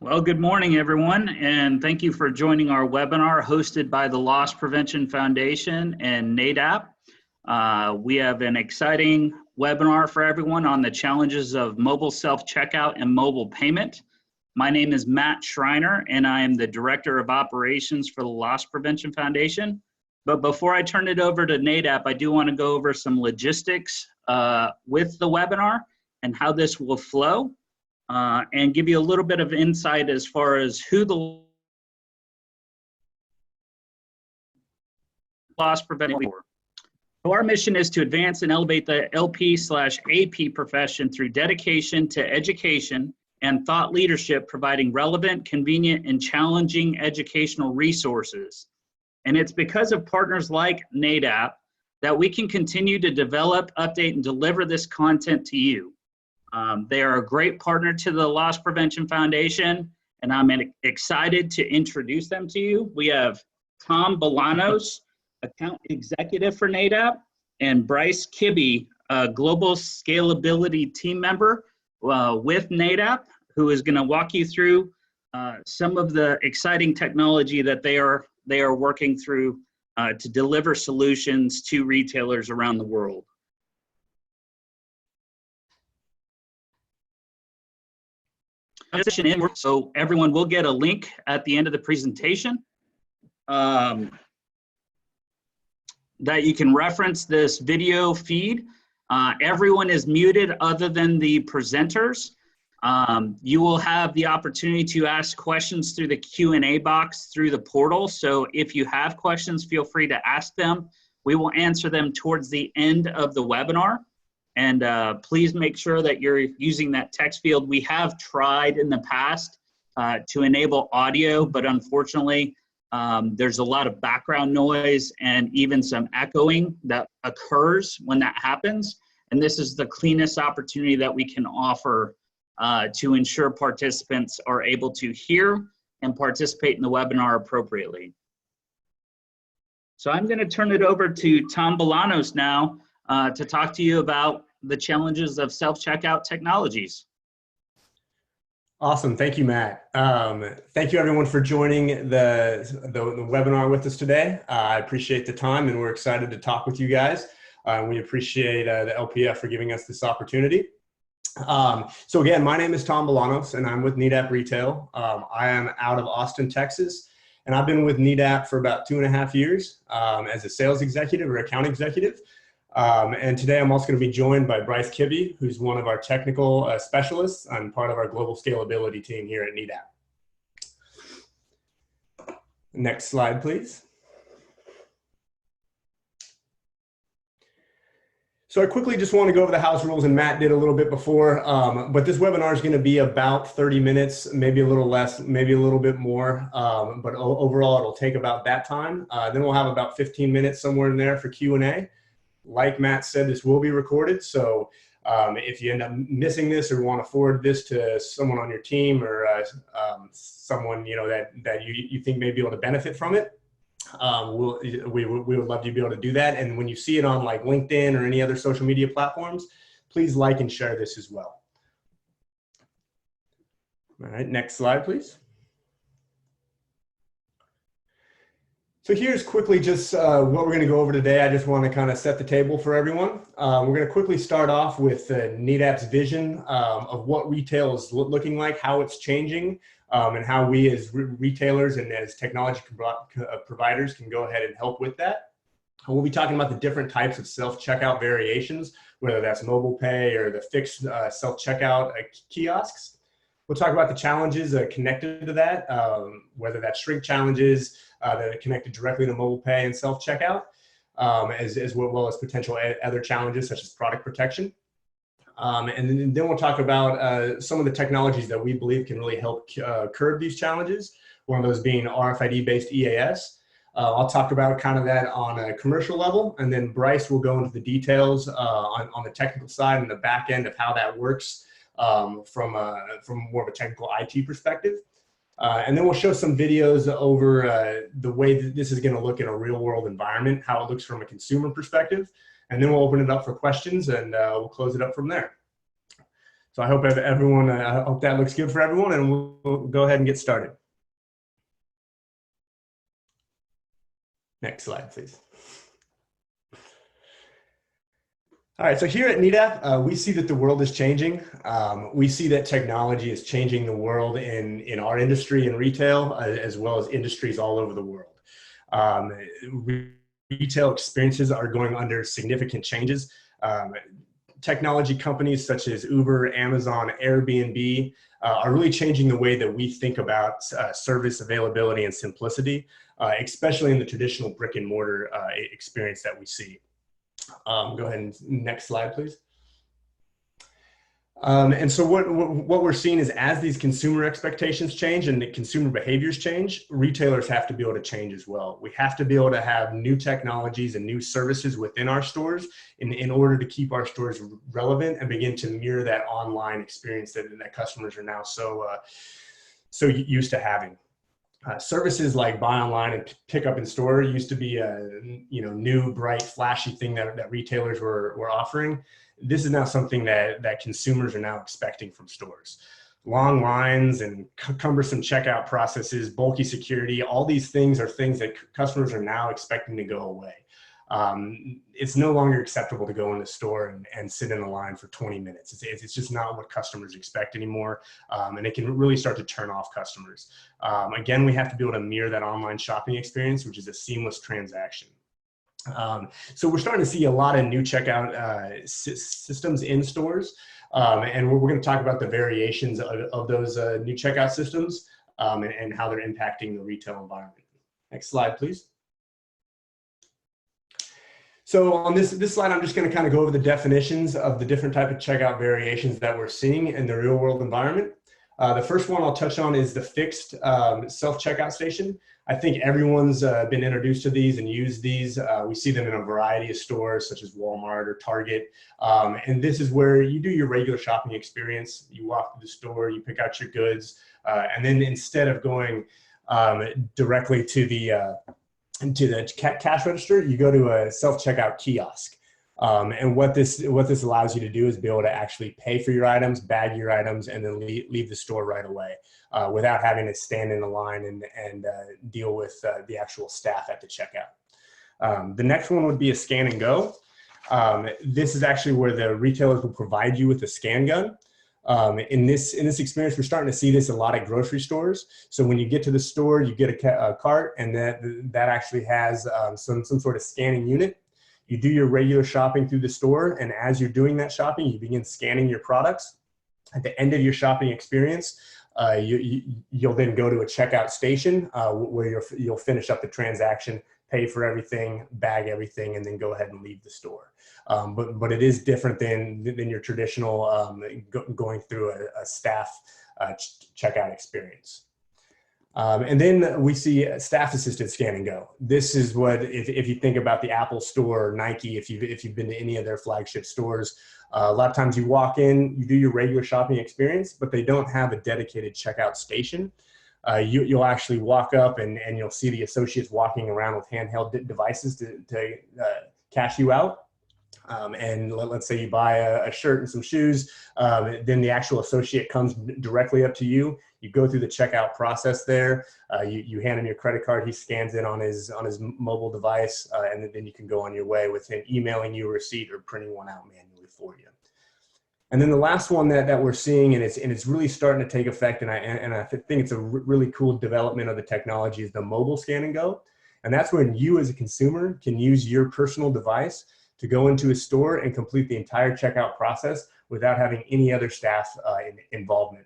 Well, good morning, everyone, and thank you for joining our webinar hosted by the Loss Prevention Foundation and Nedap. We have an exciting webinar for everyone on the challenges of mobile self-checkout and mobile payment. My name is Matt Schreiner, and I am the Director of Operations for the Loss Prevention Foundation. But before I turn it over to Nedap, I do want to go over some logistics with the webinar and how this will flow. And give you a little bit of insight as far as who the loss prevention for. So our mission is to advance and elevate the LP/AP profession through dedication to education and thought leadership, providing relevant, convenient, and challenging educational resources. And it's because of partners like Nedap that we can continue to develop, update, and deliver this content to you. They are a great partner to the Loss Prevention Foundation, and I'm excited to introduce them to you. We have Tom Bolanos, Account Executive for Nedap, and Bryce Kibbey, a Global Scalability Team Member with Nedap, who is going to walk you through some of the exciting technology that they are working through to deliver solutions to retailers around the world. So everyone will get a link at the end of the presentation that you can reference this video feed. Everyone is muted other than the presenters. You will have the opportunity to ask questions through the Q&A box through the portal. So if you have questions, feel free to ask them. We will answer them towards the end of the webinar. And please make sure that you're using that text field. We have tried in the past to enable audio, but unfortunately, there's a lot of background noise and even some echoing that occurs when that happens. And this is the cleanest opportunity that we can offer to ensure participants are able to hear and participate in the webinar appropriately. So I'm going to turn it over to Tom Bolanos now to talk to you about the challenges of self-checkout technologies. Awesome, thank you, Matt. Thank you everyone for joining the webinar with us today. I appreciate the time and we're excited to talk with you guys. We appreciate the LPF for giving us this opportunity. So again, my name is Tom Bolanos and I'm with Nedap Retail. I am out of Austin, Texas, and I've been with Nedap for about 2.5 years as a sales executive or account executive. And today I'm also going to be joined by Bryce Kibbey, who's one of our technical specialists and part of our global scalability team here at Nedap. Next slide, please. So I quickly just want to go over the house rules, and Matt did a little bit before, but this webinar is going to be about 30 minutes, maybe a little less, maybe a little bit more, but overall it'll take about that time. Then we'll have about 15 minutes somewhere in there for Q&A. Like Matt said, this will be recorded, so if you end up missing this or want to forward this to someone on your team or someone that you think may be able to benefit from it, we would love to be able to do that. And when you see it on like LinkedIn or any other social media platforms, please like and share this as well. All right, next slide, please. So here's quickly just what we're going to go over today. I just want to kind of set the table for everyone. We're going to quickly start off with Nedap's vision of what retail is looking like, how it's changing, and how we as retailers and as technology providers can go ahead and help with that. We'll be talking about the different types of self-checkout variations, whether that's mobile pay or the fixed self-checkout kiosks. We'll talk about the challenges connected to that, whether that's shrink challenges that are connected directly to mobile pay and self-checkout, as well as potential other challenges such as product protection. And then we'll talk about some of the technologies that we believe can really help curb these challenges, one of those being RFID-based EAS. I'll talk about kind of that on a commercial level, and then Bryce will go into the details on the technical side and the back end of how that works from more of a technical IT perspective. And then we'll show some videos over the way that this is going to look in a real world environment, how it looks from a consumer perspective. And then we'll open it up for questions and we'll close it up from there. So I hope everyone, I hope that looks good for everyone, and we'll go ahead and get started. Next slide, please. All right, so here at Nedap, we see that the world is changing. We see that technology is changing the world in our industry and retail, as well as industries all over the world. Retail experiences are going under significant changes. Technology companies such as Uber, Amazon, Airbnb are really changing the way that we think about service availability and simplicity, especially in the traditional brick and mortar experience that we see. Go ahead and next slide, please. And so what we're seeing is as these consumer expectations change and the consumer behaviors change, retailers have to be able to change as well. We have to be able to have new technologies and new services within our stores in order to keep our stores relevant and begin to mirror that online experience that customers are now so used to having. Services like buy online and pick up in store used to be a new, bright, flashy thing that retailers were offering. This is now something that consumers are now expecting from stores. Long lines and cumbersome checkout processes, bulky security, all these things are things that customers are now expecting to go away. It's no longer acceptable to go in the store and sit in a line for 20 minutes. It's just not what customers expect anymore. And it can really start to turn off customers. Again, we have to be able to mirror that online shopping experience, which is a seamless transaction. So we're starting to see a lot of new checkout systems in stores. And we're going to talk about the variations of those new checkout systems and how they're impacting the retail environment. Next slide, please. So on this slide, I'm just going to kind of go over the definitions of the different type of checkout variations that we're seeing in the real world environment. The first one I'll touch on is the fixed self-checkout station. I think everyone's been introduced to these and used these. We see them in a variety of stores such as Walmart or Target. And this is where you do your regular shopping experience. You walk through the store, you pick out your goods, and then instead of going directly to the cash register, you go to a self-checkout kiosk. And what this allows you to do is be able to actually pay for your items, bag your items, and then leave the store right away without having to stand in a line and deal with the actual staff at the checkout. The next one would be a scan and go. This is actually where the retailers will provide you with a scan gun. In this experience, we're starting to see this a lot at grocery stores. So when you get to the store, you get a cart, and that actually has some sort of scanning unit. You do your regular shopping through the store, and as you're doing that shopping, you begin scanning your products. At the end of your shopping experience, you'll then go to a checkout station where you'll finish up the transaction, pay for everything, bag everything, and then go ahead and leave the store. But it is different than your traditional going through a staff checkout experience. And then we see staff-assisted scan and go. This is what, if you think about the Apple Store or Nike, if you've been to any of their flagship stores, a lot of times you walk in, you do your regular shopping experience, but they don't have a dedicated checkout station. You'll actually walk up and you'll see the associates walking around with handheld devices to cash you out. And let's say you buy a shirt and some shoes, then the actual associate comes directly up to you. You go through the checkout process there. You hand him your credit card. He scans it on his mobile device, and then you can go on your way with him emailing you a receipt or printing one out manually for you. And then the last one that we're seeing, and it's really starting to take effect, and I think it's a really cool development of the technology, is the mobile scan and go. And that's when you as a consumer can use your personal device to go into a store and complete the entire checkout process without having any other staff involvement.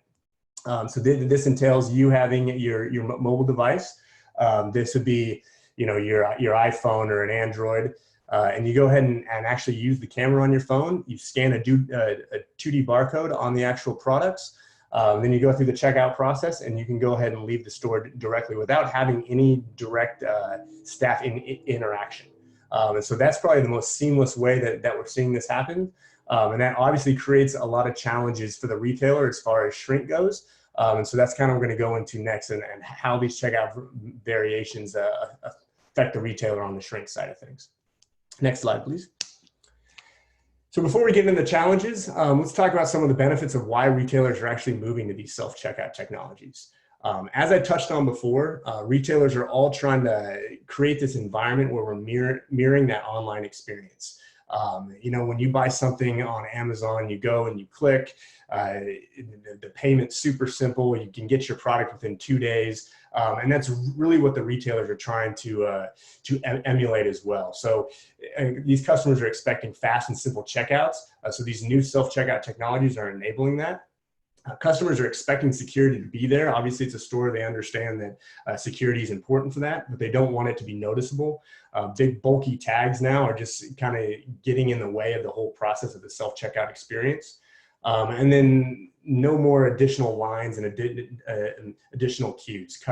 So this entails you having your mobile device. This would be, your iPhone or an Android, and you go ahead and actually use the camera on your phone. You scan a 2D barcode on the actual products. Then you go through the checkout process, and you can go ahead and leave the store directly without having any direct staff interaction. And so that's probably the most seamless way that we're seeing this happen. And that obviously creates a lot of challenges for the retailer as far as shrink goes. And so that's kind of what we're going to go into next, and how these checkout variations affect the retailer on the shrink side of things. Next slide, please. So before we get into the challenges, let's talk about some of the benefits of why retailers are actually moving to these self-checkout technologies. As I touched on before, retailers are all trying to create this environment where we're mirroring that online experience. You know, when you buy something on Amazon, you go and you click, the payment's super simple. You can get your product within 2 days. And that's really what the retailers are trying to emulate as well. So these customers are expecting fast and simple checkouts. So these new self-checkout technologies are enabling that. Customers are expecting security to be there. Obviously, it's a store. They understand that security is important for that, but they don't want it to be noticeable. Big, bulky tags now are just kind of getting in the way of the whole process of the self-checkout experience. And then no more additional lines and additional queues.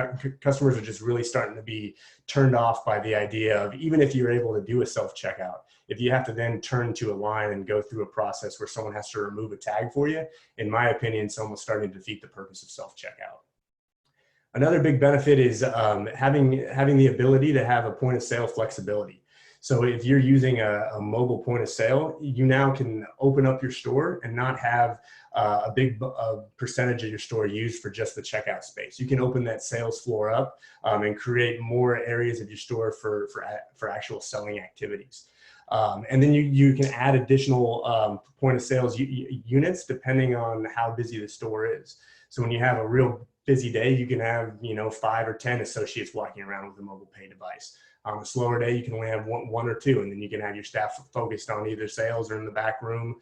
Customers are just really starting to be turned off by the idea of, even if you're able to do a self-checkout, if you have to then turn to a line and go through a process where someone has to remove a tag for you, in my opinion, it's almost starting to defeat the purpose of self-checkout. Another big benefit is having the ability to have a point of sale flexibility. So if you're using a mobile point of sale, you now can open up your store and not have a big percentage of your store used for just the checkout space. You can open that sales floor up and create more areas of your store for actual selling activities. And then you can add additional point of sales units depending on how busy the store is. So when you have a real busy day, you can have 5 or 10 associates walking around with a mobile pay device. On a slower day, you can only have one or two, and then you can have your staff focused on either sales or in the back room.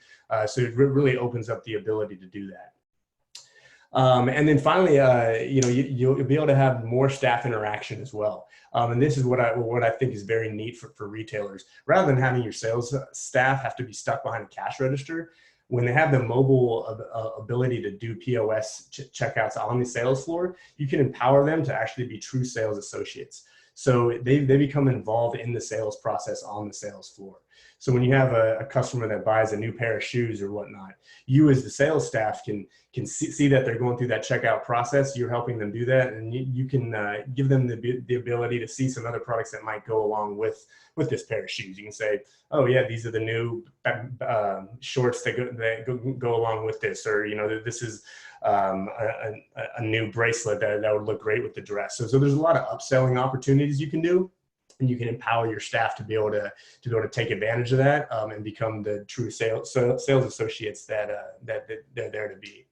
So it really opens up the ability to do that. And then finally, you'll be able to have more staff interaction as well. And this is what I think is very neat for retailers. Rather than having your sales staff have to be stuck behind a cash register, when they have the mobile ability to do POS checkouts on the sales floor, you can empower them to actually be true sales associates. So they become involved in the sales process on the sales floor. So when you have a customer that buys a new pair of shoes or whatnot, you as the sales staff can see that they're going through that checkout process. You're helping them do that, and you can give them the ability to see some other products that might go along with this pair of shoes. You can say, oh yeah, these are the new shorts that go along with this, or this is a new bracelet that would look great with the dress. So there's a lot of upselling opportunities you can do, and you can empower your staff to be able to take advantage of that and become the true sales associates that they're there to be.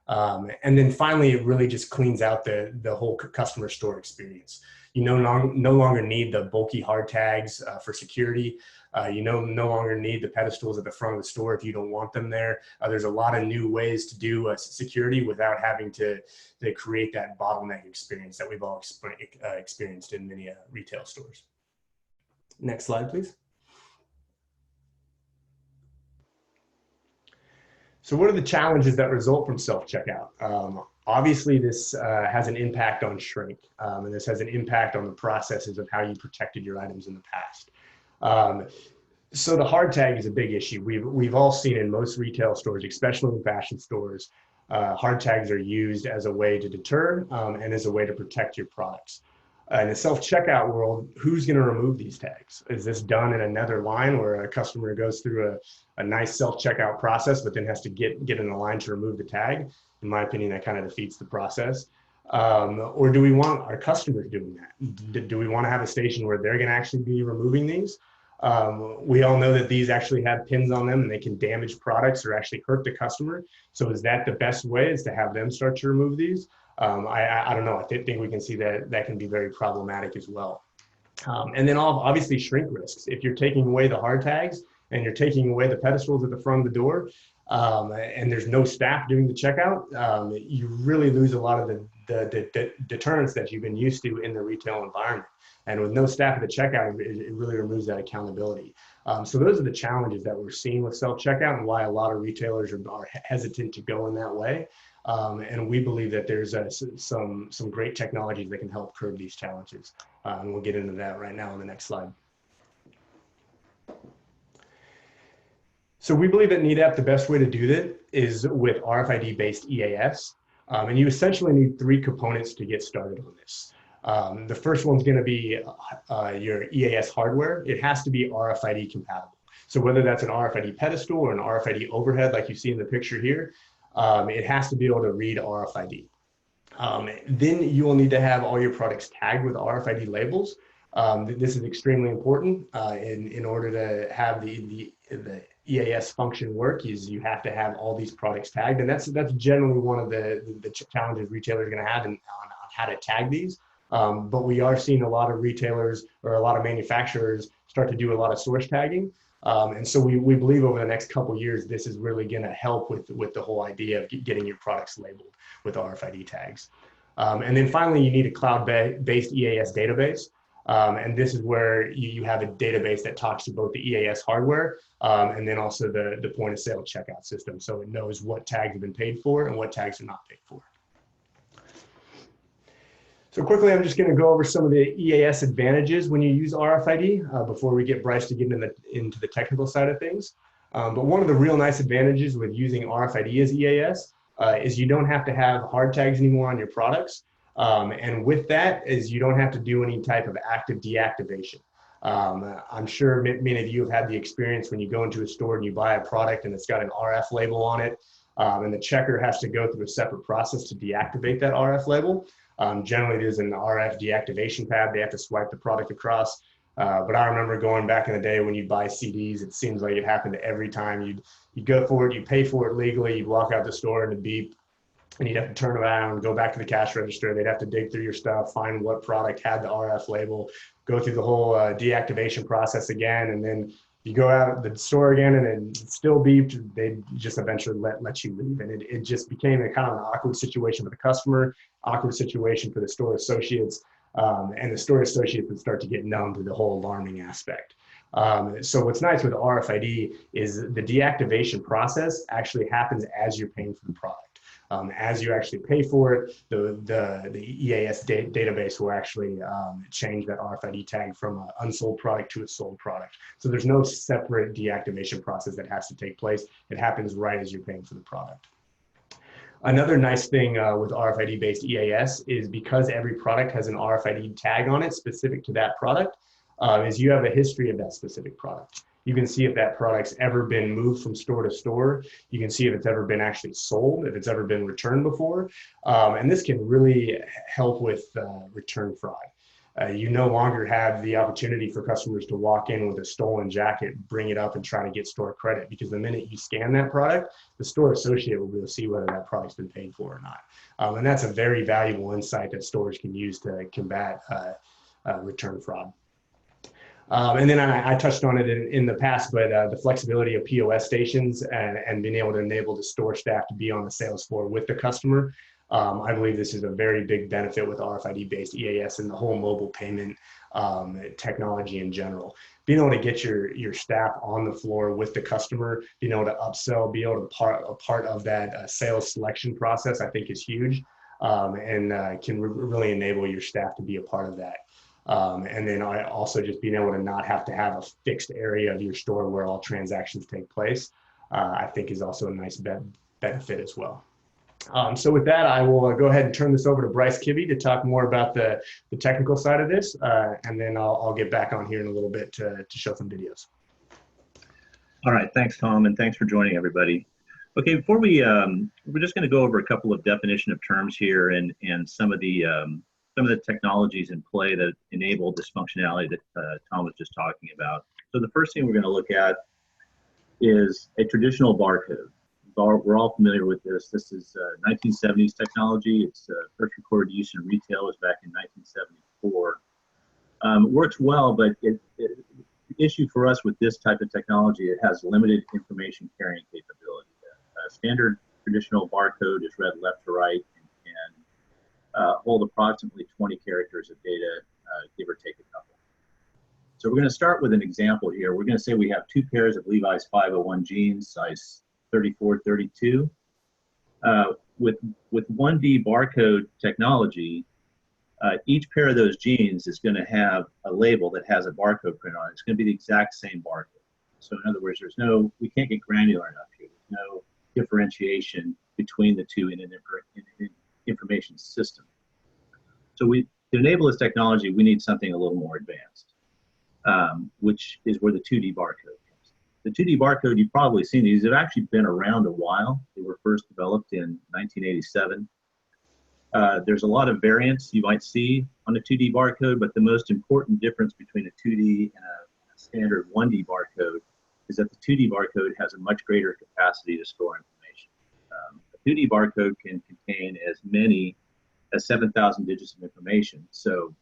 And then finally, it really just cleans out the whole customer store experience. You no longer need the bulky hard tags for security. You no longer need the pedestals at the front of the store if you don't want them there. There's a lot of new ways to do security without having to create that bottleneck experience that we've all experienced in many retail stores. Next slide, please. So what are the challenges that result from self-checkout? Obviously, this has an impact on shrink, and this has an impact on the processes of how you protected your items in the past. So the hard tag is a big issue. We've all seen in most retail stores, especially in fashion stores, hard tags are used as a way to deter and as a way to protect your products. In the self-checkout world, who's going to remove these tags? Is this done in another line where a customer goes through a nice self-checkout process, but then has to get in a line to remove the tag? In my opinion, that kind of defeats the process. Or do we want our customers doing that? Do we want to have a station where they're going to actually be removing these? We all know that these actually have pins on them and they can damage products or actually hurt the customer. So is that the best way, is to have them start to remove these? I don't know. I think we can see that can be very problematic as well. And then obviously shrink risks. If you're taking away the hard tags and you're taking away the pedestals at the front of the door, and there's no staff doing the checkout, you really lose a lot of the deterrence that you've been used to in the retail environment. And with no staff at the checkout, it really removes that accountability. So those are the challenges that we're seeing with self-checkout, and why a lot of retailers are hesitant to go in that way. And we believe that there's some great technologies that can help curb these challenges. And we'll get into that right now on the next slide. So we believe at Nedap the best way to do that is with RFID-based EAS. And you essentially need 3 components to get started on this. The first one's going to be your EAS hardware. It has to be RFID compatible. So whether that's an RFID pedestal or an RFID overhead, like you see in the picture here, it has to be able to read RFID. Then you will need to have all your products tagged with RFID labels. This is extremely important in order to have the EAS function work. Is you have to have all these products tagged, and that's generally one of the challenges retailers are going to have on how to tag these. But we are seeing a lot of retailers or a lot of manufacturers start to do a lot of source tagging. And so we believe over the next couple of years, this is really going to help with the whole idea of getting your products labeled with RFID tags. And then finally, you need a cloud-based EAS database. And this is where you have a database that talks to both the EAS hardware and then also the point of sale checkout system. So it knows what tags have been paid for and what tags are not paid for. So quickly, I'm just going to go over some of the EAS advantages when you use RFID before we get Bryce to get into the technical side of things. But one of the real nice advantages with using RFID as EAS is you don't have to have hard tags anymore on your products. And with that is you don't have to do any type of active deactivation. I'm sure many of you have had the experience when you go into a store and you buy a product and it's got an RF label on it, and the checker has to go through a separate process to deactivate that RF label. Generally, there's an RF deactivation pad. They have to swipe the product across. But I remember going back in the day when you buy CDs, it seems like it happened every time. You'd go for it, you pay for it legally, you'd walk out the store and it'd beep, and you'd have to turn around, go back to the cash register. They'd have to dig through your stuff, find what product had the RF label, go through the whole deactivation process again, and then you go out the store again and it still beeped. They just eventually let you leave. And it just became a kind of an awkward situation for the customer, awkward situation for the store associates, and the store associates would start to get numb to the whole alarming aspect. So what's nice with RFID is the deactivation process actually happens as you're paying for the product. As you actually pay for it, the EAS database will actually change that RFID tag from an unsold product to a sold product. So there's no separate deactivation process that has to take place. It happens right as you're paying for the product. Another nice thing with RFID-based EAS is because every product has an RFID tag on it specific to that product, is you have a history of that specific product. You can see if that product's ever been moved from store to store. You can see if it's ever been actually sold, if it's ever been returned before. And this can really help with return fraud. You no longer have the opportunity for customers to walk in with a stolen jacket, bring it up and try to get store credit, because the minute you scan that product, the store associate will be able to see whether that product's been paid for or not. And that's a very valuable insight that stores can use to combat return fraud. And then I touched on it in the past, but the flexibility of POS stations and being able to enable the store staff to be on the sales floor with the customer. I believe this is a very big benefit with RFID-based EAS and the whole mobile payment technology in general. Being able to get your staff on the floor with the customer, being able to upsell, be able to a part of that sales selection process, I think is huge, and can really enable your staff to be a part of that. And then also just being able to not have to have a fixed area of your store where all transactions take place, I think is also a nice benefit as well. So with that, I will go ahead and turn this over to Bryce Kibbey to talk more about the technical side of this, and then I'll get back on here in a little bit to show some videos. All right, thanks, Tom, and thanks for joining everybody. Okay, before we're just going to go over a couple of definition of terms here and some of the technologies in play that enable this functionality that Tom was just talking about. So the first thing we're going to look at is a traditional barcode. We're all familiar with this. This is 1970s technology. Its first recorded use in retail was back in 1974. It works well, but the issue for us with this type of technology, it has limited information carrying capability. A standard traditional barcode is read left to right and can hold approximately 20 characters of data, give or take a couple. So we're going to start with an example here. We're going to say we have two pairs of Levi's 501 jeans, size 34, 32. With 1D barcode technology, each pair of those jeans is going to have a label that has a barcode print on it. It's going to be the exact same barcode. So in other words, we can't get granular enough here. There's no differentiation between the two in an information system. So to enable this technology, we need something a little more advanced, which is where the 2D barcode comes. The 2D barcode, you've probably seen these. They've actually been around a while. They were first developed in 1987. There's a lot of variants you might see on a 2D barcode, but the most important difference between a 2D and a standard 1D barcode is that the 2D barcode has a much greater capacity to store information. A 2D barcode can contain as many as 7,000 digits of information, so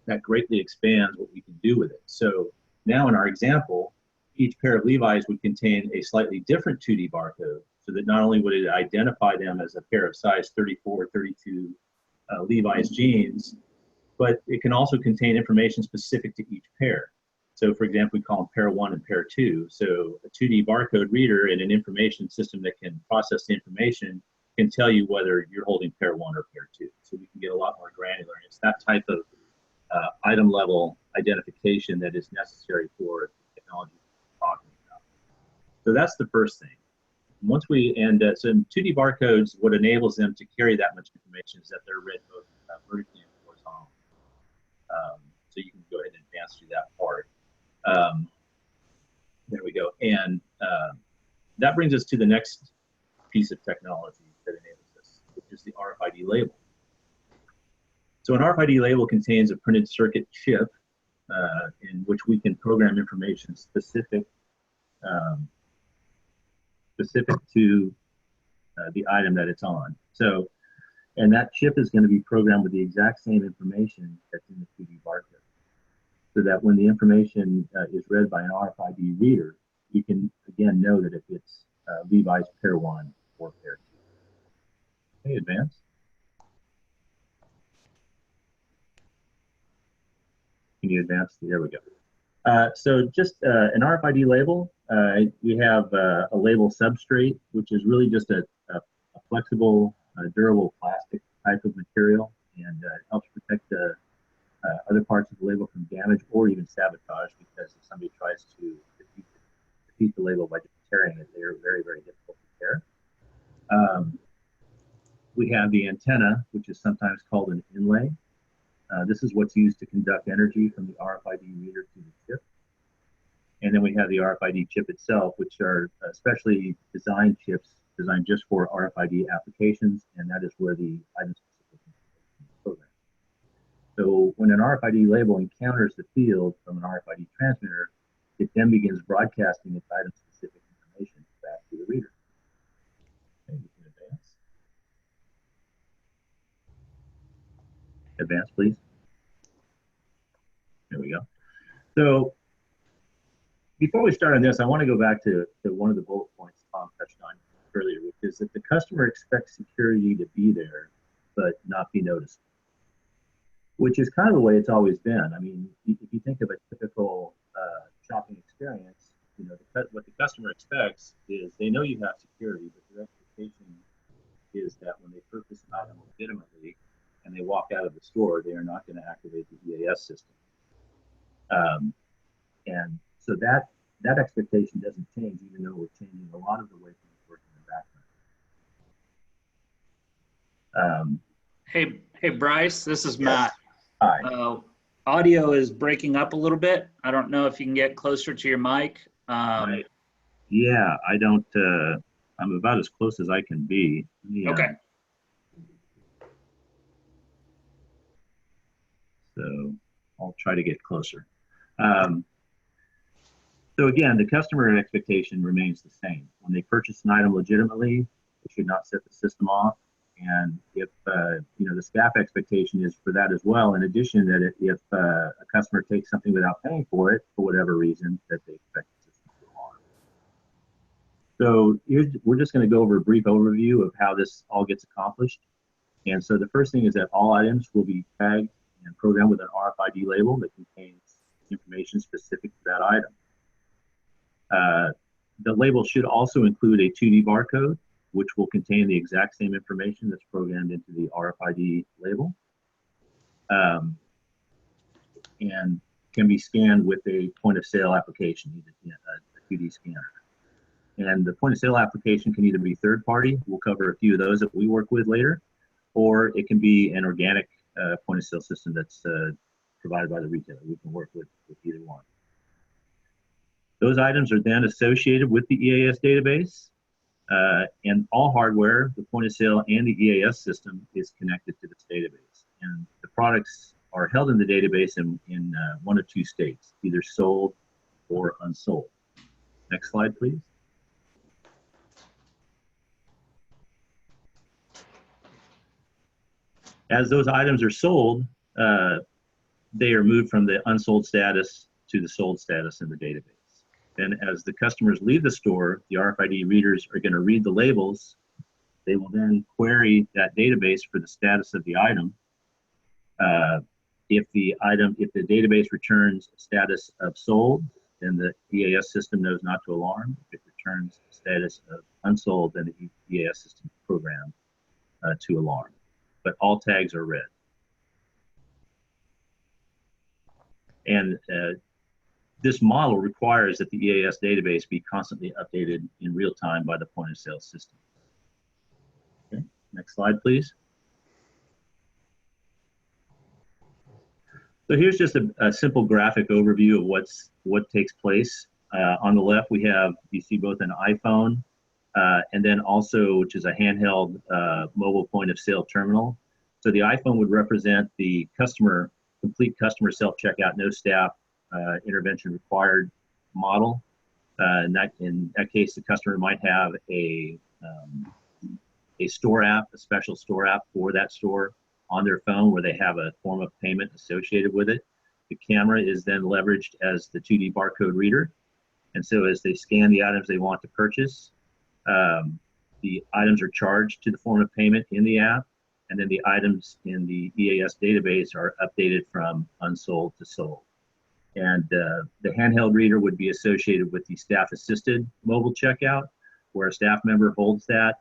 that greatly expands what we can do with it. So now in our example, each pair of Levi's would contain a slightly different 2D barcode, so that not only would it identify them as a pair of size 34 or 32 Levi's jeans, but it can also contain information specific to each pair. So for example, we call them pair 1 and pair 2. So a 2D barcode reader and an information system that can process the information can tell you whether you're holding pair 1 or pair 2. So we can get a lot more granular. And it's that type of item level identification that is necessary for the technology we're talking about. So that's the first thing. Once we, so in 2D barcodes, what enables them to carry that much information is that they're read both vertically and horizontally. So you can go ahead and advance through that part. There we go. And that brings us to the next piece of technology that enables this, which is the RFID label. So an RFID label contains a printed circuit chip in which we can program information specific to the item that it's on. So, and that chip is going to be programmed with the exact same information that's in the 2D barcode, so that when the information is read by an RFID reader, you can again know that if it's Levi's pair 1 or pair 2. Okay, advance. Can you advance? There we go. So just an RFID label, we have a label substrate, which is really just a flexible, durable plastic type of material, and it helps protect the other parts of the label from damage or even sabotage, because if somebody tries to defeat the label by just tearing it, they're very, very difficult to tear. We have the antenna, which is sometimes called an inlay. This is what's used to conduct energy from the RFID reader to the chip. And then we have the RFID chip itself, which are specially designed chips designed just for RFID applications, and that is where the item-specific information is programmed. So when an RFID label encounters the field from an RFID transmitter, it then begins broadcasting its item-specific information back to the reader. Okay, we can advance. Advance, please. There we go. So before we start on this, I want to go back to one of the bullet points Tom touched on earlier, which is that the customer expects security to be there, but not be noticed, which is kind of the way it's always been. I mean, if you think of a typical shopping experience, you know, what the customer expects is they know you have security, but their expectation is that when they purchase an item legitimately and they walk out of the store, they are not going to activate the EAS system. And so that expectation doesn't change, even though we're changing a lot of the way things work in the background. Hey, Bryce, this is Matt. Hi. Audio is breaking up a little bit. I don't know if you can get closer to your mic. Yeah, I don't, I'm about as close as I can be. Yeah. Okay. So I'll try to get closer. So again, the customer expectation remains the same. When they purchase an item legitimately, they should not set the system off. And if, you know, the staff expectation is for that as well. In addition, that if a customer takes something without paying for it, for whatever reason, that they expect the system to go on. So we're just going to go over a brief overview of how this all gets accomplished. And so the first thing is that all items will be tagged and programmed with an RFID label that contains information specific to that item. The label should also include a 2D barcode, which will contain the exact same information that's programmed into the RFID label, and can be scanned with a point-of-sale application, a 2D scanner. And the point-of-sale application can either be third-party, we'll cover a few of those that we work with later, or it can be an organic point-of-sale system that's provided by the retailer. We can work with either one. Those items are then associated with the EAS database, and all hardware, the point of sale and the EAS system is connected to this database. And the products are held in the database in one of two states, either sold or unsold. Next slide, please. As those items are sold, they are moved from the unsold status to the sold status in the database. Then as the customers leave the store, the RFID readers are going to read the labels. They will then query that database for the status of the item. If the database returns a status of sold, then the EAS system knows not to alarm. If it returns a status of unsold, then the EAS system is programmed to alarm. But all tags are red. And this model requires that the EAS database be constantly updated in real time by the point of sale system. Okay, next slide, please. So here's just a simple graphic overview of what takes place. On the left, you see both an iPhone and then also, which is a handheld mobile point of sale terminal. So the iPhone would represent the complete customer self-checkout, no staff intervention required model. In that case, the customer might have a store app, a special store app for that store on their phone where they have a form of payment associated with it. The camera is then leveraged as the 2D barcode reader. And so as they scan the items they want to purchase, the items are charged to the form of payment in the app, and then the items in the EAS database are updated from unsold to sold. And the handheld reader would be associated with the staff-assisted mobile checkout, where a staff member holds that.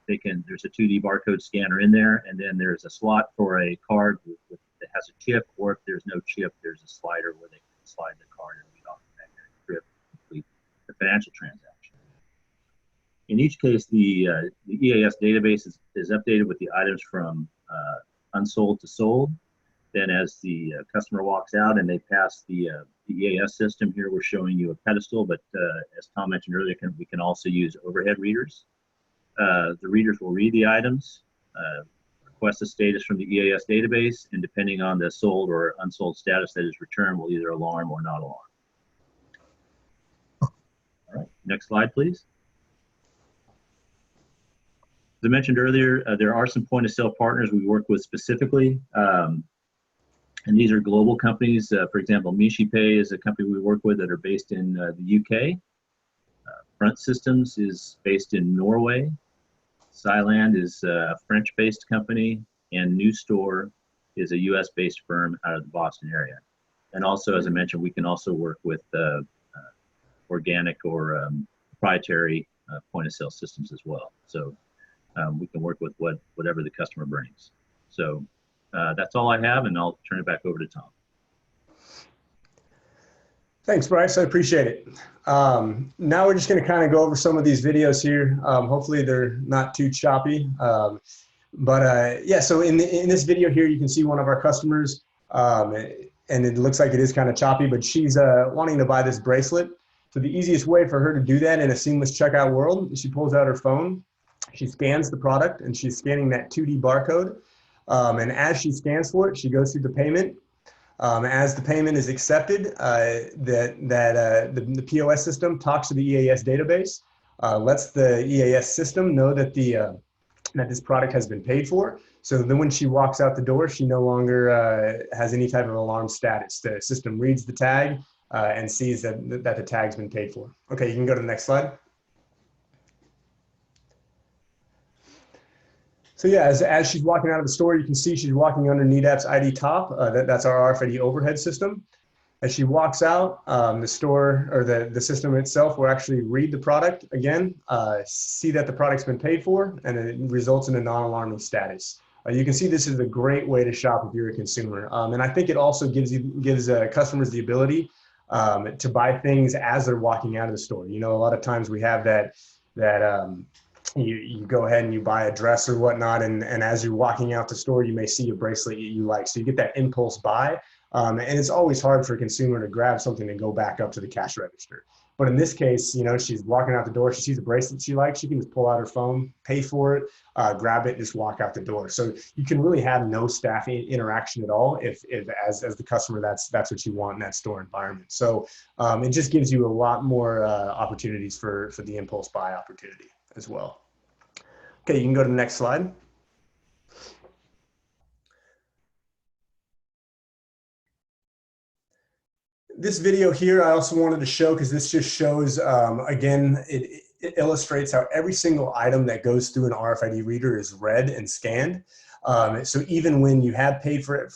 There's a 2D barcode scanner in there, and then there's a slot for a card that has a chip, or if there's no chip, there's a slider where they can slide the card and read off the magnetic strip to complete the financial transaction. In each case, the EAS database is updated with the items from unsold to sold. Then as the customer walks out and they pass the EAS system, here we're showing you a pedestal, but as Tom mentioned earlier, we can also use overhead readers. The readers will read the items, request a status from the EAS database, and depending on the sold or unsold status that is returned, will either alarm or not alarm. All right, next slide, please. As I mentioned earlier, there are some point of sale partners we work with specifically, and these are global companies. For example, MishiPay is a company we work with that are based in the UK. Front Systems is based in Norway. Cyland is a French-based company, and New Store is a US-based firm out of the Boston area. And also, as I mentioned, we can also work with organic or proprietary point of sale systems as well. So we can work with whatever the customer brings. So that's all I have, and I'll turn it back over to Tom. Thanks, Bryce. I appreciate it. Now we're just going to kind of go over some of these videos here. Hopefully they're not too choppy. Yeah, so in this video here, you can see one of our customers, and it looks like it is kind of choppy, but she's wanting to buy this bracelet. So the easiest way for her to do that in a seamless checkout world is she pulls out her phone, she scans the product, and she's scanning that 2D barcode. And as she scans for it, she goes through the payment. As the payment is accepted, the POS system talks to the EAS database, lets the EAS system know that that this product has been paid for. So then when she walks out the door, she no longer has any type of alarm status. The system reads the tag and sees that the tag's been paid for. Okay, you can go to the next slide. So yeah, as she's walking out of the store, you can see she's walking under Nedap's ID top. That's our RFID overhead system. As she walks out, the store or the system itself will actually read the product again, see that the product's been paid for, and it results in a non-alarming status. You can see this is a great way to shop if you're a consumer. And I think it also gives customers the ability to buy things as they're walking out of the store. You know, a lot of times we have that you go ahead and you buy a dress or whatnot, and as you're walking out the store, you may see a bracelet you like. So you get that impulse buy. And it's always hard for a consumer to grab something and go back up to the cash register. But in this case, you know, she's walking out the door, she sees a bracelet she likes, she can just pull out her phone, pay for it, grab it, and just walk out the door. So you can really have no staff interaction at all if as the customer, that's what you want in that store environment. So it just gives you a lot more opportunities for the impulse buy opportunity as well. Okay, you can go to the next slide. This video here, I also wanted to show, because this just shows, again, it illustrates how every single item that goes through an RFID reader is read and scanned. So even when you have paid for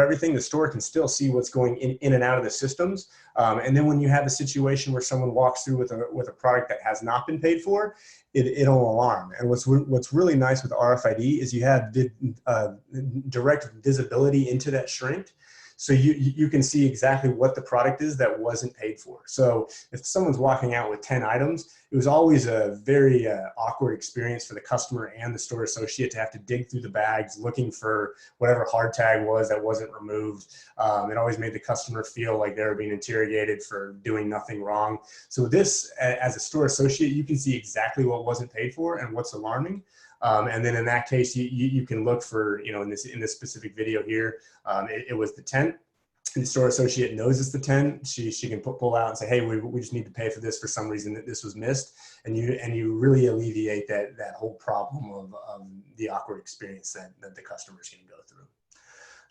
everything, the store can still see what's going in and out of the systems. And then when you have a situation where someone walks through with a product that has not been paid for, it'll alarm. And what's really nice with RFID is you have direct visibility into that shrink. So you can see exactly what the product is that wasn't paid for. So if someone's walking out with 10 items, it was always a very awkward experience for the customer and the store associate to have to dig through the bags looking for whatever hard tag was that wasn't removed. It always made the customer feel like they were being interrogated for doing nothing wrong. So this, as a store associate, you can see exactly what wasn't paid for and what's alarming. And then in that case, you can look for, you know, in this specific video here, it was the tent. And the store associate knows it's the tent. She can pull out and say, hey, we just need to pay for this for some reason that this was missed. And you really alleviate that whole problem of the awkward experience that the customers can go through.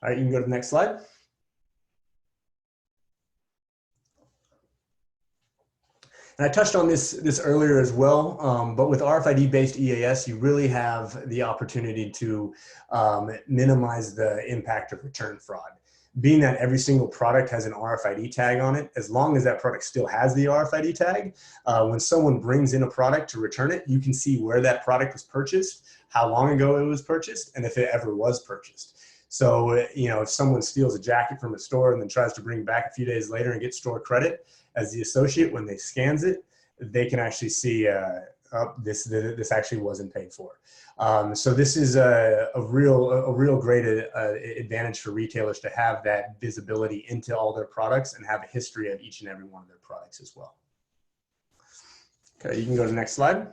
All right, you can go to the next slide. And I touched on this earlier as well, but with RFID-based EAS, you really have the opportunity to minimize the impact of return fraud. Being that every single product has an RFID tag on it, as long as that product still has the RFID tag, when someone brings in a product to return it, you can see where that product was purchased, how long ago it was purchased, and if it ever was purchased. So, you know, if someone steals a jacket from a store and then tries to bring it back a few days later and get store credit, as the associate, when they scans it, they can actually see this actually wasn't paid for. So this is a real great advantage for retailers to have that visibility into all their products and have a history of each and every one of their products as well. Okay, you can go to the next slide.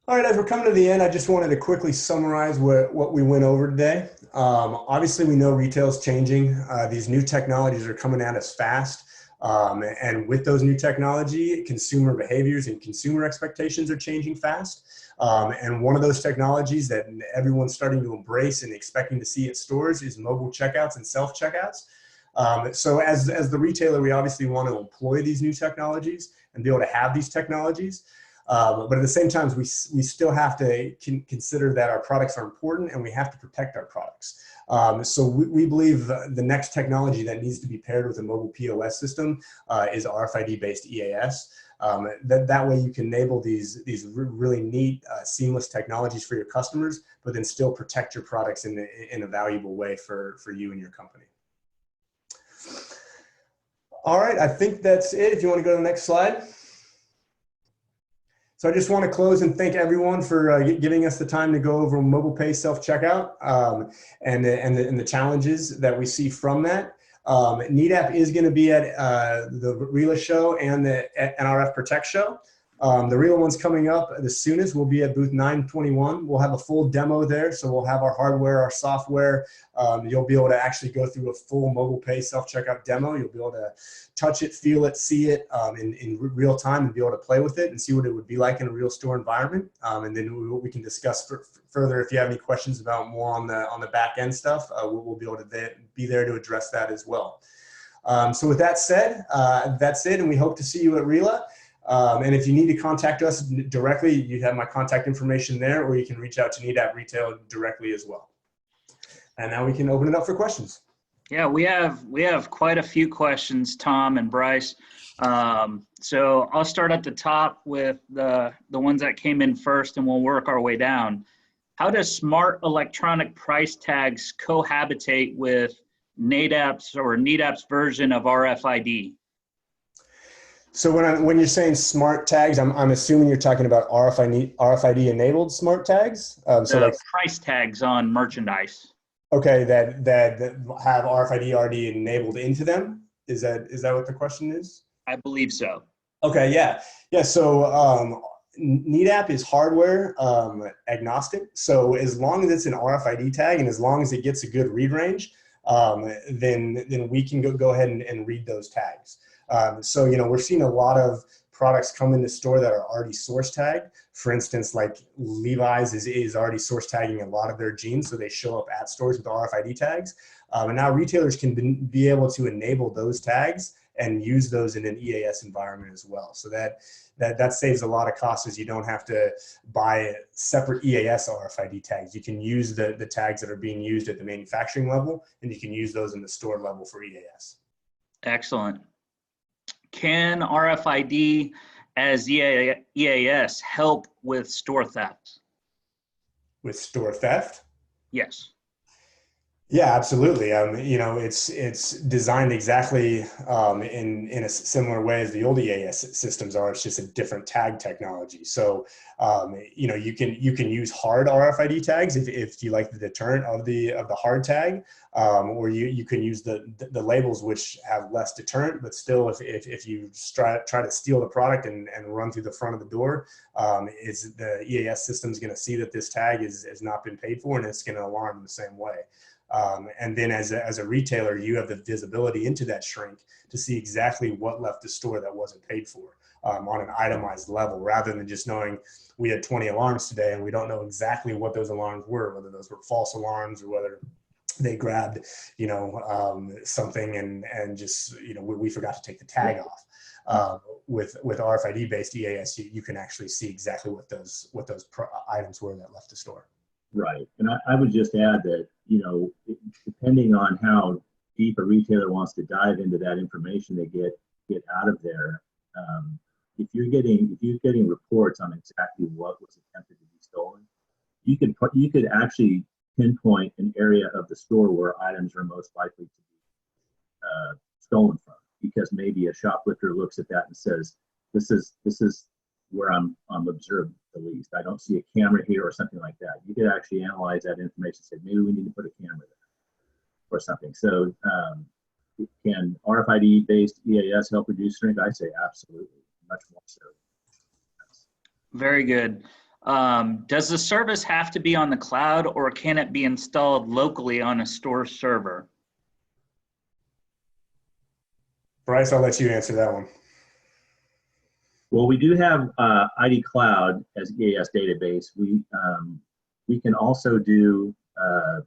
All right, as we're coming to the end, I just wanted to quickly summarize what we went over today. Obviously, we know retail's changing. These new technologies are coming at us fast. And with those new technology, consumer behaviors and consumer expectations are changing fast. And one of those technologies that everyone's starting to embrace and expecting to see at stores is mobile checkouts and self-checkouts. So as the retailer, we obviously want to employ these new technologies and be able to have these technologies. But at the same time, we still have to consider that our products are important and we have to protect our products. So we believe the next technology that needs to be paired with a mobile POS system is RFID-based EAS. That way you can enable these really neat, seamless technologies for your customers, but then still protect your products in a valuable way for you and your company. All right, I think that's it. If you want to go to the next slide. So I just want to close and thank everyone for giving us the time to go over mobile pay self-checkout and the challenges that we see from that. Nedap is going to be at the RELA show and the NRF Protect show. The RELA one's coming up the soonest. We'll be at booth 921. We'll have a full demo there. So we'll have our hardware, our software. You'll be able to actually go through a full mobile pay self-checkout demo. You'll be able to touch it, feel it, see it in real time and be able to play with it and see what it would be like in a real store environment. And then we can discuss further if you have any questions about more on the back end stuff. We'll be able to be there to address that as well. So with that said, that's it. And we hope to see you at RELA. And if you need to contact us directly, you have my contact information there, or you can reach out to Nedap Retail directly as well. And now we can open it up for questions. Yeah, we have quite a few questions, Tom and Bryce. So I'll start at the top with the ones that came in first, and we'll work our way down. How does smart electronic price tags cohabitate with Nedap's version of RFID? So when you're saying smart tags, I'm assuming you're talking about RFID enabled smart tags. So The like, price tags on merchandise. okay, that have RFID already enabled into them. Is that what the question is? I believe so. Okay, yeah, yeah. So Nedap is hardware agnostic. So as long as it's an RFID tag and as long as it gets a good read range, then we can go ahead and read those tags. So we're seeing a lot of products come in the store that are already source tagged. For instance, like Levi's is already source tagging a lot of their jeans, so they show up at stores with RFID tags. And now retailers can be able to enable those tags and use those in an EAS environment as well. So that saves a lot of costs, as you don't have to buy separate EAS RFID tags. You can use the tags that are being used at the manufacturing level, and you can use those in the store level for EAS. Excellent. Can RFID as EAS help with store theft? With store theft? Yes. Yeah, absolutely. It's designed exactly in a similar way as the old EAS systems are. It's just a different tag technology. So you can use hard RFID tags if you like the deterrent of the hard tag, or you can use the labels, which have less deterrent, but still if you try to steal the product and run through the front of the door, is the EAS system is going to see that this tag has not been paid for, and it's going to alarm the same way. And then as a retailer, you have the visibility into that shrink to see exactly what left the store that wasn't paid for on an itemized level, rather than just knowing we had 20 alarms today and we don't know exactly what those alarms were, whether those were false alarms or whether they grabbed, something and just, we forgot to take the tag off. With RFID based EAS, you can actually see exactly what those items were that left the store. Right. And I would just add that, depending on how deep a retailer wants to dive into that information they get out of there, if you're getting reports on exactly what was attempted to be stolen, you could actually pinpoint an area of the store where items are most likely to be stolen from, because maybe a shoplifter looks at that and says, this is where I'm observed the least. I don't see a camera here or something like that. You could actually analyze that information and say, maybe we need to put a camera there or something. So can RFID-based EAS help reduce shrink? I'd say absolutely, much more so. Very good. Does the service have to be on the cloud, or can it be installed locally on a store server? Bryce, I'll let you answer that one. Well, we do have ID Cloud as EAS database. We can also do a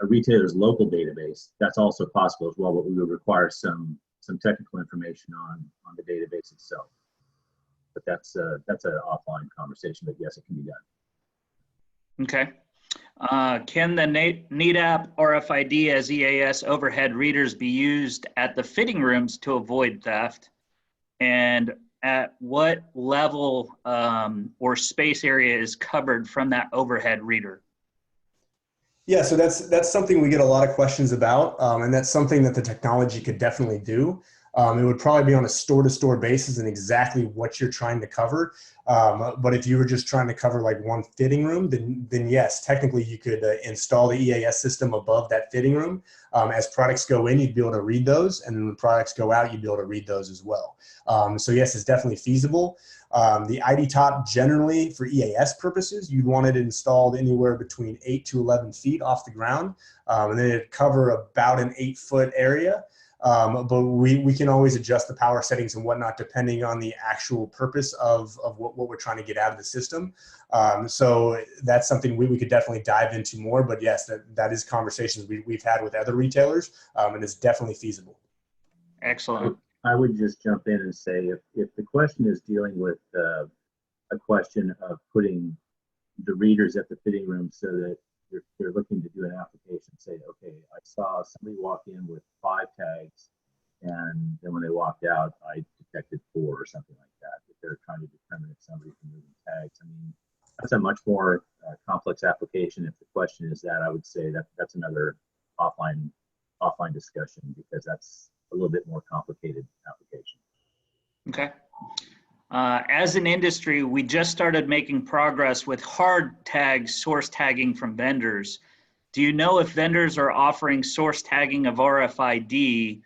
retailer's local database. That's also possible as well, but we would require some technical information on the database itself. But that's an offline conversation. But yes, it can be done. Okay. Can the Nedap RFID as EAS overhead readers be used at the fitting rooms to avoid theft? And at what level or space area is covered from that overhead reader? Yeah, so that's something we get a lot of questions about, and that's something that the technology could definitely do. It would probably be on a store-to-store basis and exactly what you're trying to cover. But if you were just trying to cover like one fitting room, then yes, technically you could install the EAS system above that fitting room. As products go in, you'd be able to read those, and when products go out, you'd be able to read those as well. So yes, it's definitely feasible. The ID top generally for EAS purposes, you'd want it installed anywhere between 8 to 11 feet off the ground, and then it'd cover about an 8-foot area. But we can always adjust the power settings and whatnot depending on the actual purpose of what we're trying to get out of the system. So that's something we could definitely dive into more. But yes, that is conversations we've had with other retailers, and it's definitely feasible. Excellent. I would just jump in and say, if the question is dealing with a question of putting the readers at the fitting room so that you're looking to do an application, say, okay, I saw somebody walk in with 5 tags, and then when they walked out, I detected 4 or something like that. If they're trying to determine if somebody's removing tags, I mean, that's a much more complex application. If the question is that, I would say that's another offline discussion, because that's a little bit more complicated application. Okay. As an industry, we just started making progress with hard tag source tagging from vendors. Do you know if vendors are offering source tagging of RFID?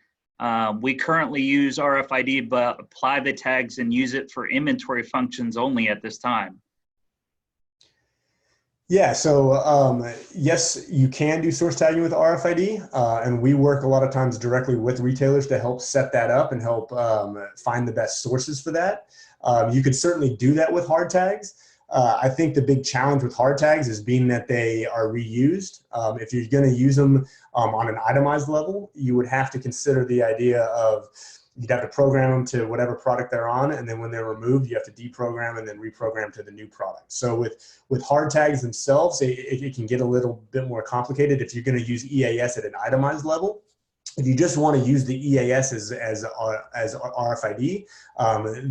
We currently use RFID, but apply the tags and use it for inventory functions only at this time. Yeah, so yes, you can do source tagging with RFID, and we work a lot of times directly with retailers to help set that up and help find the best sources for that. You could certainly do that with hard tags. I think the big challenge with hard tags is being that they are reused. If you're going to use them on an itemized level, you would have to consider the idea of you'd have to program them to whatever product they're on, and then when they're removed, you have to deprogram and then reprogram to the new product. So with hard tags themselves, it can get a little bit more complicated if you're going to use EAS at an itemized level. If you just want to use the EAS as RFID,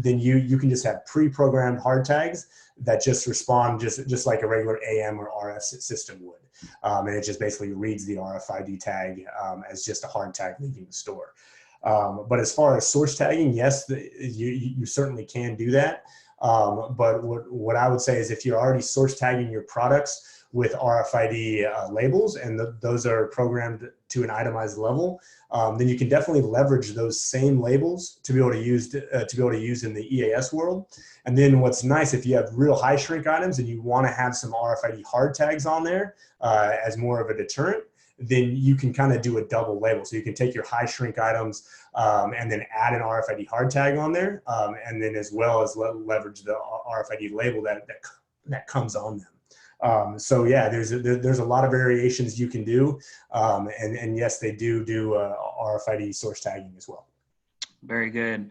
then you can just have pre-programmed hard tags that just respond just like a regular AM or RF system would. And it just basically reads the RFID tag as just a hard tag leaving the store. But as far as source tagging, yes, you certainly can do that. But what I would say is if you're already source tagging your products with RFID labels and those are programmed to an itemized level, then you can definitely leverage those same labels to be able to use in the EAS world. And then what's nice, if you have real high shrink items and you want to have some RFID hard tags on there as more of a deterrent, then you can kind of do a double label. So you can take your high shrink items and then add an RFID hard tag on there, and then as well as leverage the RFID label that comes on them. So yeah, there's a lot of variations you can do, and yes, they do RFID source tagging as well. Very good.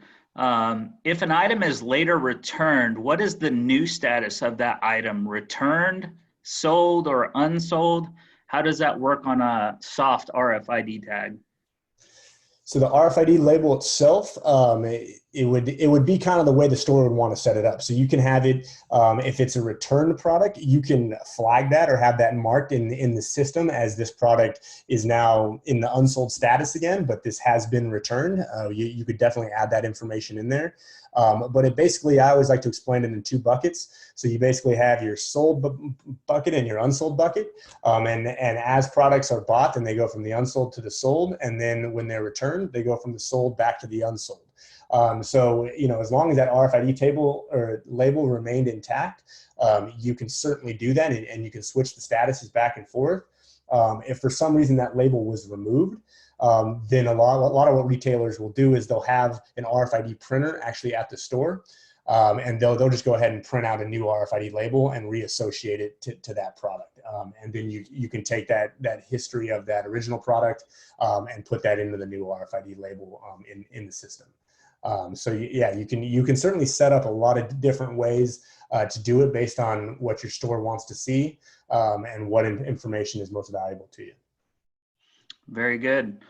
If an item is later returned, what is the new status of that item? Returned, sold, or unsold? How does that work on a soft RFID tag? So the RFID label itself, it would be kind of the way the store would want to set it up. So you can have it, if it's a returned product, you can flag that or have that marked in the system as this product is now in the unsold status again, but this has been returned. You could definitely add that information in there. But it basically, I always like to explain it in two buckets. So you basically have your sold bucket and your unsold bucket. And as products are bought, then they go from the unsold to the sold. And then when they're returned, they go from the sold back to the unsold. So, as long as that RFID table or label remained intact, you can certainly do that and you can switch the statuses back and forth. If for some reason that label was removed, then a lot of what retailers will do is they'll have an RFID printer actually at the store, and they'll just go ahead and print out a new RFID label and reassociate it to that product. And then you can take that history of that original product and put that into the new RFID label in the system. So yeah, you can certainly set up a lot of different ways to do it based on what your store wants to see and what information is most valuable to you. Very good.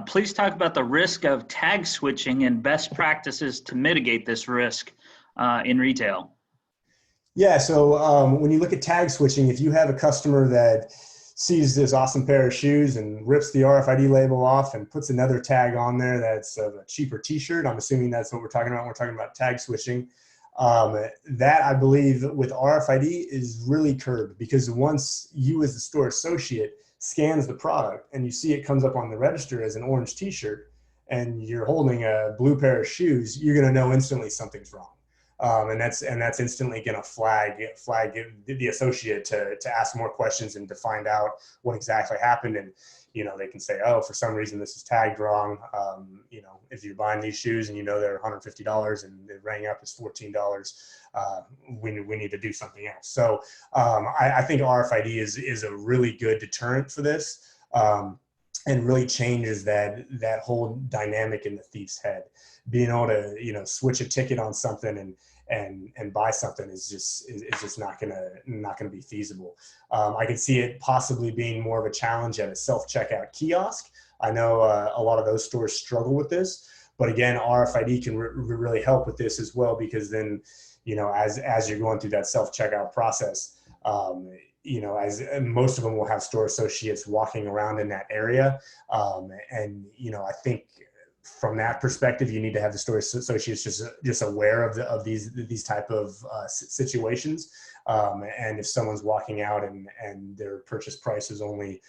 Please talk about the risk of tag switching and best practices to mitigate this risk in retail. Yeah, so when you look at tag switching, if you have a customer that sees this awesome pair of shoes and rips the RFID label off and puts another tag on there that's a cheaper t-shirt, I'm assuming that's what we're talking about when we're talking about tag switching. That, I believe, with RFID is really curbed, because once you as the store associate scans the product and you see it comes up on the register as an orange t-shirt and you're holding a blue pair of shoes, you're going to know instantly something's wrong. And that's instantly going to flag the associate to ask more questions and to find out what exactly happened. And they can say, oh, for some reason this is tagged wrong. If you're buying these shoes and they're $150 and it rang up as $14, we need to do something else. So I think RFID is a really good deterrent for this, and really changes that whole dynamic in the thief's head. Being able to switch a ticket on something and buy something is just not gonna be feasible. I can see it possibly being more of a challenge at a self-checkout kiosk. I know a lot of those stores struggle with this, but again, RFID can really help with this as well, because then as you're going through that self-checkout process, as most of them will have store associates walking around in that area, and I think from that perspective, you need to have the store associates just aware of these type of situations. And if someone's walking out and their purchase price is only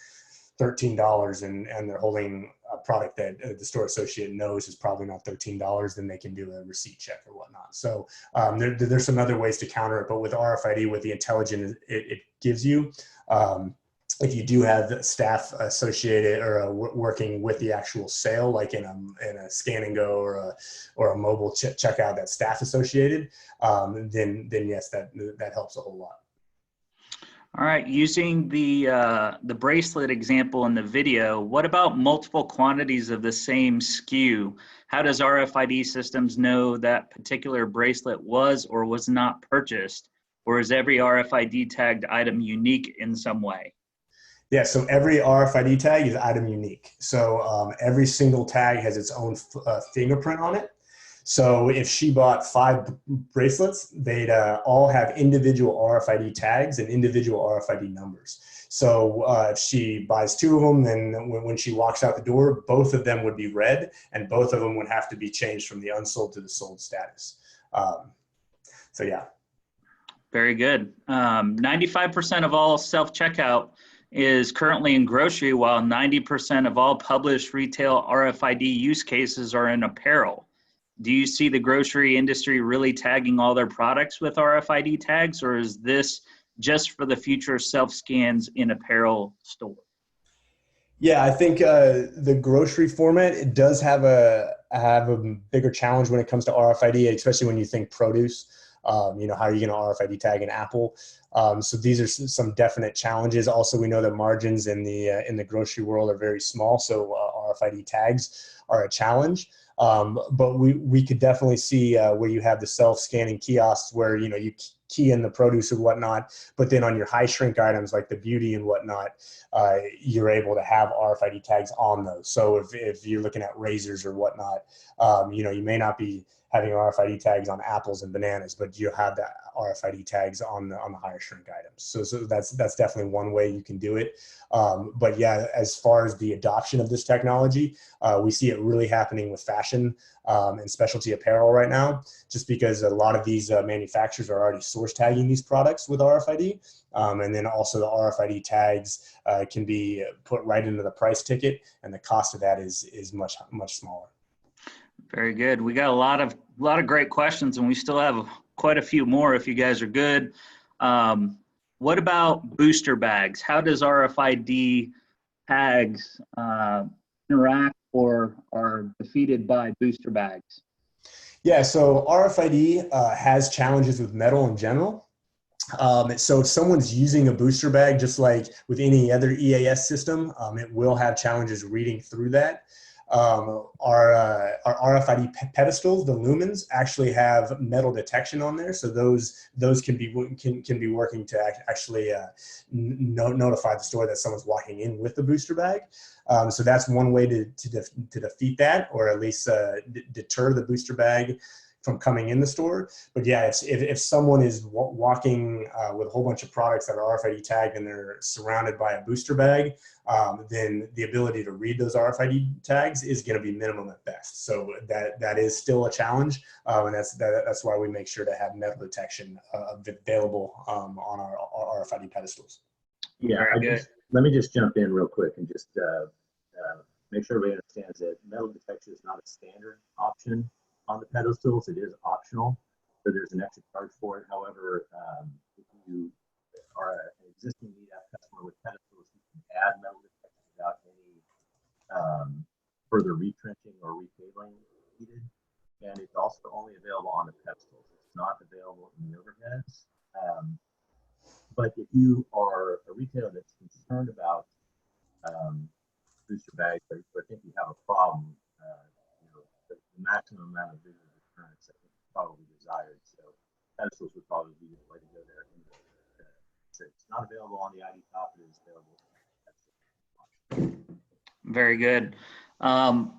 $13 and they're holding a product that the store associate knows is probably not $13, then they can do a receipt check or whatnot. So there's some other ways to counter it, but with RFID, with the intelligence it gives you, if you do have staff associated or working with the actual sale, like in a scan and go or a mobile checkout that's staff associated, then yes, that helps a whole lot. All right, using the bracelet example in the video, what about multiple quantities of the same SKU? How does RFID systems know that particular bracelet was or was not purchased? Or is every RFID tagged item unique in some way? Yeah, so every RFID tag is item unique. So every single tag has its own fingerprint on it. So if she bought 5 bracelets, they'd all have individual RFID tags and individual RFID numbers. So if she buys 2 of them, then when she walks out the door, both of them would be red and both of them would have to be changed from the unsold to the sold status. So yeah. Very good. 95% of all self-checkout is currently in grocery, while 90% of all published retail RFID use cases are in apparel. Do you see the grocery industry really tagging all their products with RFID tags, or is this just for the future self-scans in apparel stores? Yeah, I think the grocery format, it does have a bigger challenge when it comes to RFID, especially when you think produce. How are you going to RFID tag an apple? So these are some definite challenges. Also, we know that margins in the grocery world are very small, so RFID tags are a challenge. But we could definitely see where you have the self-scanning kiosks where you key in the produce and whatnot, but then on your high shrink items like the beauty and whatnot, you're able to have RFID tags on those. So if you're looking at razors or whatnot, you may not be having RFID tags on apples and bananas, but you have the RFID tags on the higher shrink items. So that's definitely one way you can do it. But yeah, as far as the adoption of this technology, we see it really happening with fashion and specialty apparel right now, just because a lot of these manufacturers are already source tagging these products with RFID. And then also the RFID tags can be put right into the price ticket, and the cost of that is much smaller. Very good. We got a lot of great questions, and we still have quite a few more if you guys are good. What about booster bags? How does RFID tags interact or are defeated by booster bags? Yeah, so RFID has challenges with metal in general. So if someone's using a booster bag, just like with any other EAS system, it will have challenges reading through that. Our RFID pedestals, the lumens, actually have metal detection on there, so those can be working to actually notify the store that someone's walking in with the booster bag. So that's one way to defeat that, or at least deter the booster bag from coming in the store. But yeah, if someone is walking with a whole bunch of products that are RFID tagged and they're surrounded by a booster bag, then the ability to read those RFID tags is going to be minimum at best. So that is still a challenge, and that's why we make sure to have metal detection available on our RFID pedestals. Yeah, let me just jump in real quick and just make sure everybody understands that metal detection is not a standard option on the pedestals. It is optional, so there's an extra charge for it. However, if you are an existing Nedap customer with pedestals, you can add metal detection without any further retrenching or recabling needed. And it's also only available on the pedestals. It's not available in the overheads. But if you are a retailer that's concerned about booster bags, or think you have a problem, the maximum amount of visual deterrence I think is probably desired. So pedestals would probably be the way to go there. So it's not available on the ID top, it is available. Very good.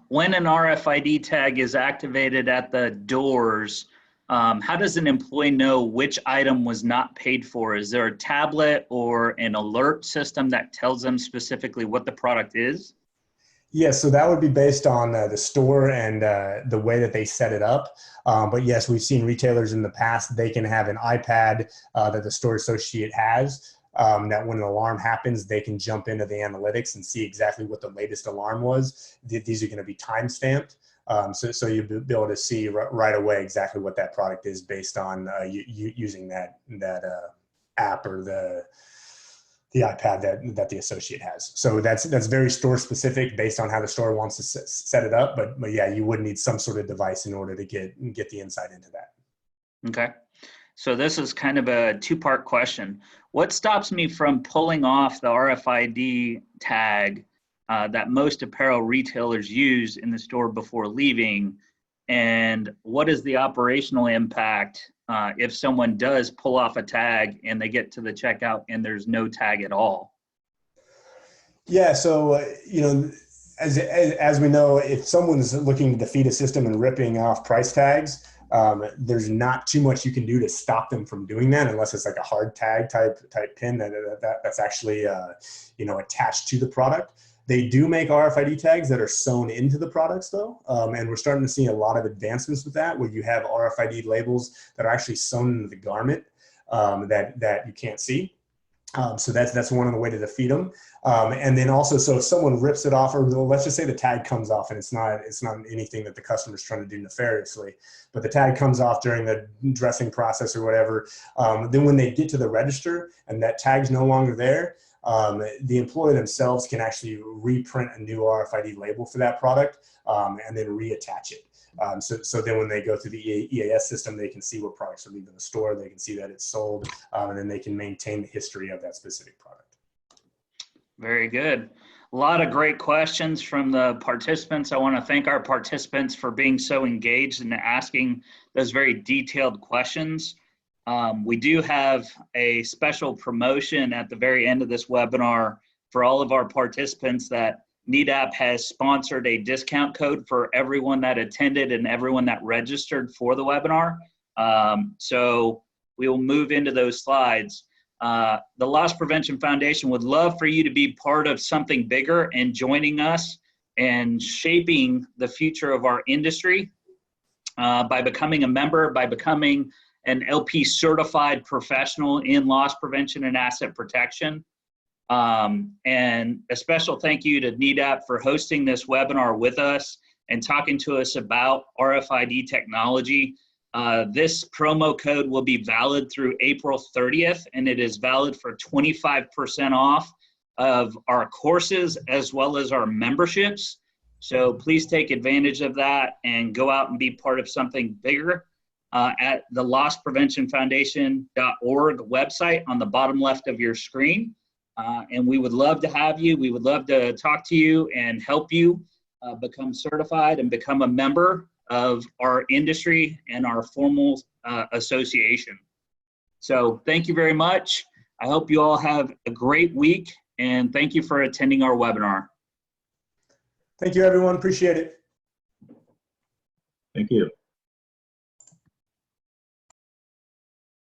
When an RFID tag is activated at the doors, how does an employee know which item was not paid for? Is there a tablet or an alert system that tells them specifically what the product is? Yeah, so that would be based on the store and the way that they set it up. But yes, we've seen retailers in the past, they can have an iPad that the store associate has, that when an alarm happens, they can jump into the analytics and see exactly what the latest alarm was. These are going to be time-stamped. So you'll be able to see right away exactly what that product is based on using that app or the iPad that the associate has. So that's very store specific based on how the store wants to set it up. But yeah, you would need some sort of device in order to get the insight into that. Okay. So this is kind of a two-part question. What stops me from pulling off the RFID tag that most apparel retailers use in the store before leaving? And what is the operational impact if someone does pull off a tag and they get to the checkout and there's no tag at all? Yeah, so as we know, if someone's looking to defeat a system and ripping off price tags, there's not too much you can do to stop them from doing that, unless it's like a hard tag type pin that's actually attached to the product. They do make RFID tags that are sewn into the products though. And we're starting to see a lot of advancements with that, where you have RFID labels that are actually sewn into the garment that you can't see. So that's one of the ways to defeat them. And then also, so if someone rips it off, or let's just say the tag comes off and it's not anything that the customer's trying to do nefariously, but the tag comes off during the dressing process or whatever, then when they get to the register and that tag's no longer there, the employee themselves can actually reprint a new RFID label for that product and then reattach it. So then when they go through the EAS system, they can see what products are leaving the store, they can see that it's sold, and then they can maintain the history of that specific product. Very good. A lot of great questions from the participants. I want to thank our participants for being so engaged and asking those very detailed questions. We do have a special promotion at the very end of this webinar for all of our participants that Nedap has sponsored a discount code for everyone that attended and everyone that registered for the webinar. So we will move into those slides. The Loss Prevention Foundation would love for you to be part of something bigger and joining us and shaping the future of our industry by becoming a member, by becoming an LP certified professional in loss prevention and asset protection. And a special thank you to Nedap for hosting this webinar with us and talking to us about RFID technology. This promo code will be valid through April 30th, and it is valid for 25% off of our courses as well as our memberships. So please take advantage of that and go out and be part of something bigger at the losspreventionfoundation.org website on the bottom left of your screen. And we would love to have you. We would love to talk to you and help you become certified and become a member of our industry and our formal association. So thank you very much. I hope you all have a great week, and thank you for attending our webinar. Thank you, everyone. Appreciate it. Thank you.